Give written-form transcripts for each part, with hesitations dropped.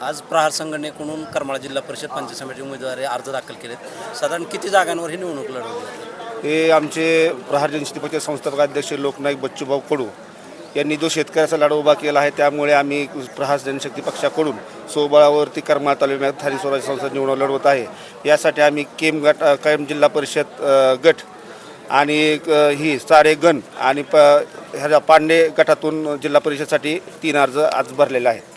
आज प्रहार संघटनेकडून करमाळा जिल्हा परिषद पंचायत समिती उमेदवारी अर्ज दाखल केलेत. साधारण किती जागांवर ही निवडणूक लढवली जाते? हे आमचे प्रहार जनशक्ती पक्षाचे संस्थापक अध्यक्ष लोकनायक बच्चूभाऊ कडू यांनी जो शेतकऱ्याचा लढा उभा केला आहे, त्यामुळे आम्ही प्रहार जनशक्ती पक्षाकडून स्वबळावरती करमाळा तालुक्यात स्थानिक स्वराज्य संस्था निवडणूक लढवत आहे. यासाठी आम्ही केम जिल्हा परिषद गट आणि ही सारे गण आणि ह्या पांडे गटातून जिल्हा परिषदसाठी 3 अर्ज आज भरलेले आहेत.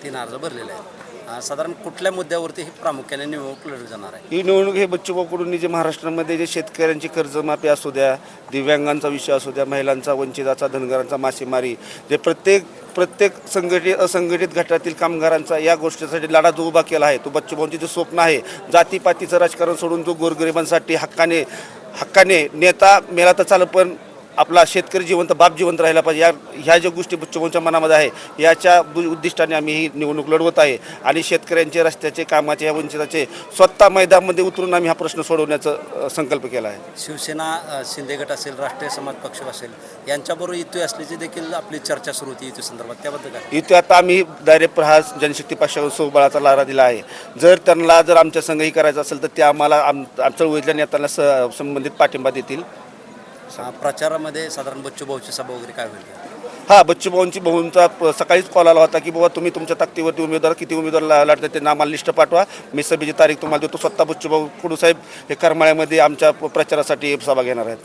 3 अर्ज भरलेले आहेत. साधारण कुठल्या मुद्द्यावरती ही प्रामुख्याने निवडणूक लढवली जाणार आहे? ही निवडणूक हे बच्चूभाऊ कडूंनी जे महाराष्ट्रामध्ये जे शेतकऱ्यांची कर्जमाफी असू द्या, दिव्यांगांचा विषय असू द्या, महिलांचा, वंचिताचा, धनगरांचा, मासेमारी, जे प्रत्येक संघटित असंघटित गटातील कामगारांचा या गोष्टीसाठी लढा जो उभा केला आहे, तो बच्चूभाऊंचे जे स्वप्न आहे, जातीपातीचं राजकारण सोडून जो गोरगरिबांसाठी हक्काने नेता मेला तर चालेल, पण आपला शेतकरी जिवंत, बाप जिवंत राहिला पाहिजे, ह्या ज्या गोष्टी बच्चूभाऊंच्या मनामध्ये आहे, याच्या उद्दिष्टाने आम्ही ही निवडणूक लढवत आहे. आणि शेतकऱ्यांचे, रस्त्याचे, कामाचे, ह्या वंचिताचे स्वतः मैदानामध्ये उतरून आम्ही हा प्रश्न सोडवण्याचा संकल्प केला आहे. शिवसेना, शिंदे गट असेल, राष्ट्रीय समाज पक्ष असेल, यांच्याबरोबर युती असल्याची देखील आपली चर्चा सुरू होती युती संदर्भात, त्याबद्दल काय? इथे आता आम्ही डायरेक्ट प्रहार जनशक्ती पक्षाकडून स्वबळाचा लढा दिला आहे. जर आमच्या संघही करायचं असेल तर ते आम्हाला चळवळीतल्या नेत्यांना संबंधित पाठिंबा देतील. प्रचारामध्ये साधारण बच्चूभाऊची सभा वगैरे काय होईल? हां, भाऊंचा सकाळीच कॉल आला होता की बाबा तुम्ही तुमच्या ताकदीवरती किती उमेदवार लढतात ते आम्हाला लिस्ट पाठवा, मी सभेची तारीख तुम्हाला देतो. स्वतः बच्चूभाऊ कडू साहेब हे करमाळ्यामध्ये आमच्या प्रचारासाठी सभा घेणार आहेत.